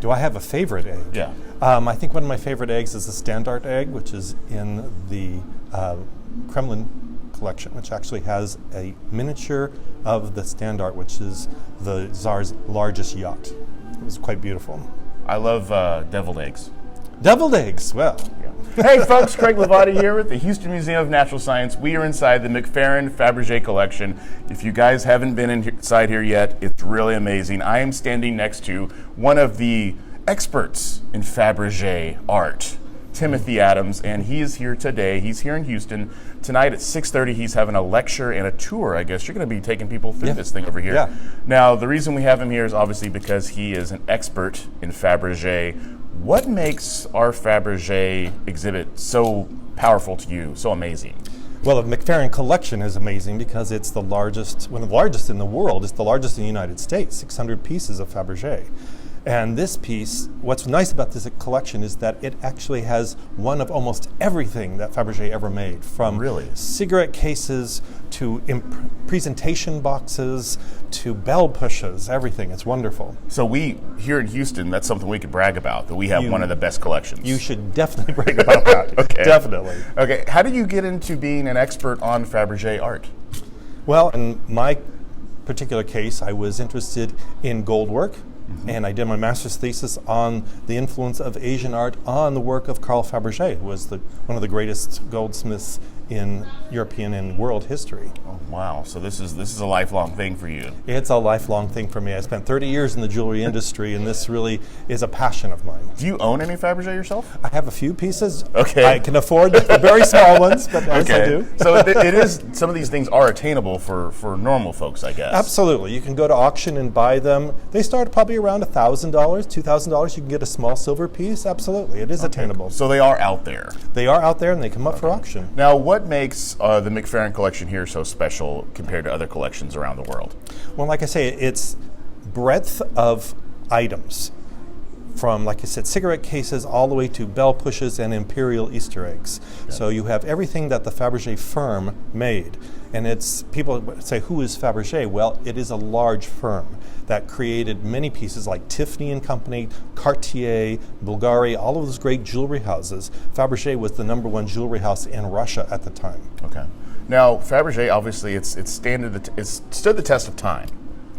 Do I have a favorite egg? Yeah. I think one of my favorite eggs is the Standard egg, which is in the Kremlin collection, which actually has a miniature of the Standard, which is the Tsar's largest yacht. It was quite beautiful. I love deviled eggs. Deviled eggs, well. Yeah. Hey folks, Craig Levati here with the Houston Museum of Natural Science. We are inside the McFerrin Fabergé Collection. If you guys haven't been inside here yet, it's really amazing. I am standing next to one of the experts in Fabergé art, Timothy Adams, and he is here today. He's here in Houston. Tonight at 6:30, he's having a lecture and a tour, I guess. You're going to be taking people through this thing over here. Yeah. Now, the reason we have him here is obviously because he is an expert in Fabergé. What makes our Fabergé exhibit so powerful to you, so amazing? Well, the McFerrin Collection is amazing because it's the largest, one of the largest in the world. It's the largest in the United States, 600 pieces of Fabergé. And this piece, what's nice about this collection is that it actually has one of almost everything that Fabergé ever made, from cigarette cases to presentation boxes to bell pushes, everything. It's wonderful. So we, here in Houston, that's something we could brag about, that we have one of the best collections. You should definitely brag about that. Okay. Definitely. Okay, how did you get into being an expert on Fabergé art? Well, in my particular case, I was interested in gold work. And I did my master's thesis on the influence of Asian art on the work of Carl Fabergé, who was one of the greatest goldsmiths in European and world history. Oh, wow. So this is a lifelong thing for you. It's a lifelong thing for me. I spent 30 years in the jewelry industry, and this really is a passion of mine. Do you own any Fabergé yourself? I have a few pieces. Okay. I can afford the very small ones, but yes, I do. So it is, some of these things are attainable for normal folks, I guess. Absolutely. You can go to auction and buy them. They start probably around $1,000, $2,000. You can get a small silver piece. Absolutely. It is attainable. So they are out there. They are out there, and they come up for auction. Now, what makes the McFerrin collection here so special compared to other collections around the world? Well, like I say, it's breadth of items. From, like I said, cigarette cases all the way to bell pushes and imperial Easter eggs. Yeah. So you have everything that the Fabergé firm made. And it's, people say, who is Fabergé? Well, it is a large firm that created many pieces like Tiffany & Company, Cartier, Bulgari, all of those great jewelry houses. Fabergé was the #1 jewelry house in Russia at the time. Okay. Now, Fabergé, obviously, it's stood the test of time.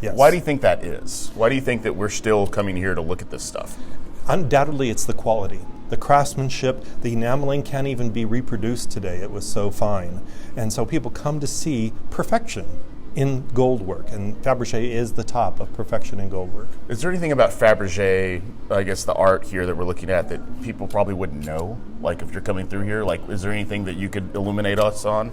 Yes. Why do you think that is? Why do you think that we're still coming here to look at this stuff? Undoubtedly, it's the quality. The craftsmanship, the enameling can't even be reproduced today. It was so fine. And so people come to see perfection in gold work, and Fabergé is the top of perfection in gold work. Is there anything about Fabergé, I guess the art here that we're looking at, that people probably wouldn't know? Like if you're coming through here, like is there anything that you could illuminate us on?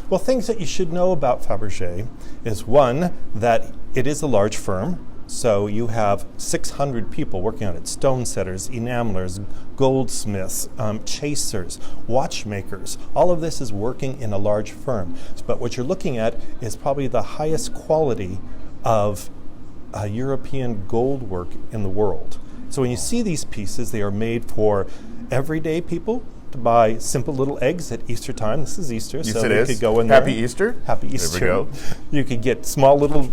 Well, things that you should know about Fabergé is, one, that it is a large firm. So you have 600 people working on it: stone setters, enamelers, goldsmiths, chasers, watchmakers. All of this is working in a large firm. But what you're looking at is probably the highest quality of European gold work in the world. So when you see these pieces, they are made for everyday people to buy simple little eggs at Easter time. This is Easter, yes, so it is. Could go in Happy there. Easter. Happy Easter. There we go. You could get small little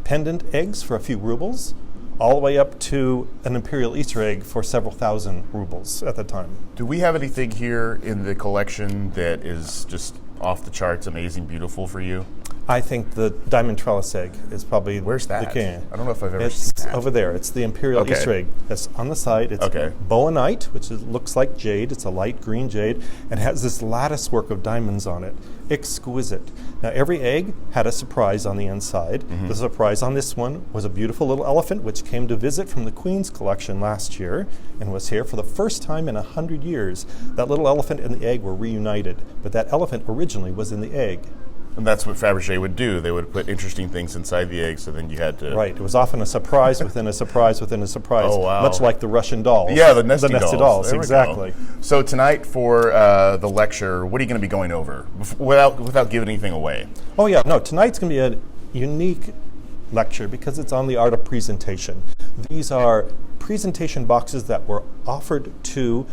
pendant eggs for a few rubles, all the way up to an imperial Easter egg for several thousand rubles at the time. Do we have anything here in the collection that is just off the charts, amazing, beautiful for you? I think the diamond trellis egg is probably Where's that? the king. I don't know if I've ever seen that. Over there. It's the imperial Easter egg. That's on the side. It's bowenite, which looks like jade. It's a light green jade, and has this lattice work of diamonds on it. Exquisite. Now, every egg had a surprise on the inside. The surprise on this one was a beautiful little elephant, which came to visit from the Queen's collection last year and was here for the first time in 100 years. That little elephant and the egg were reunited, but that elephant originally was in the egg. And that's what Fabergé would do. They would put interesting things inside the egg, so then you had to... Right. It was often a surprise within a surprise within a surprise. Oh, wow. Much like the Russian dolls. Yeah, the nested dolls. Exactly. So tonight for the lecture, what are you going to be going over without giving anything away? Oh, yeah. No, tonight's going to be a unique lecture because it's on the art of presentation. These are presentation boxes that were offered to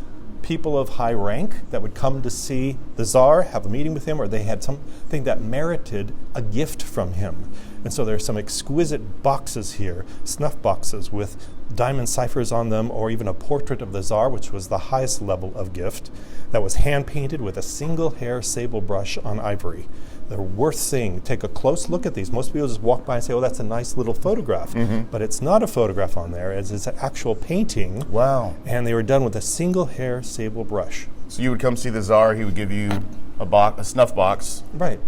people of high rank that would come to see the Tsar, have a meeting with him, or they had something that merited a gift from him. And so there's some exquisite boxes here, snuff boxes with diamond ciphers on them, or even a portrait of the Tsar, which was the highest level of gift, that was hand-painted with a single hair sable brush on ivory. They're worth seeing. Take a close look at these. Most people just walk by and say, oh, that's a nice little photograph. But it's not a photograph on there. It's an actual painting. Wow. And they were done with a single hair sable brush. So you would come see the Tsar, he would give you a snuff box. Right.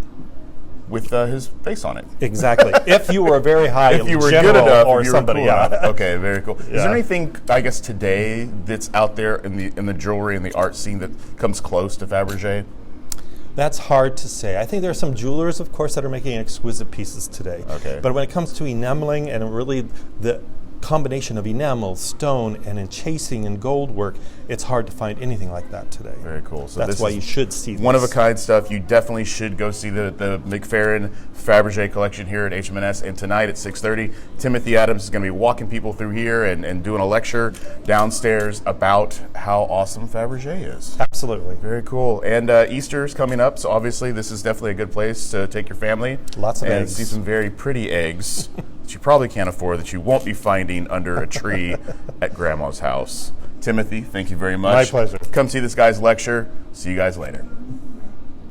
With his face on it. Exactly. If you were a very high if you were general good enough, or if you somebody. were cool enough. Okay, very cool. Is Yeah. there anything, I guess, today that's out there in the jewelry and the art scene that comes close to Fabergé? That's hard to say. I think there are some jewelers, of course, that are making exquisite pieces today. Okay. But when it comes to enameling and really the combination of enamel, stone, and enchasing and gold work, it's hard to find anything like that today. Very cool. So that's this why is you should see this. one-of-a-kind stuff. You definitely should go see the McFerrin Fabergé Collection here at HMNS. And tonight at 6:30, Timothy Adams is going to be walking people through here and doing a lecture downstairs about how awesome Fabergé is. Absolutely. Very cool. And Easter's coming up, so obviously this is definitely a good place to take your family. Lots of and eggs. see some very pretty eggs that you probably can't afford, that you won't be finding under a tree at Grandma's house. Timothy, thank you very much. My pleasure. Come see this guy's lecture. See you guys later.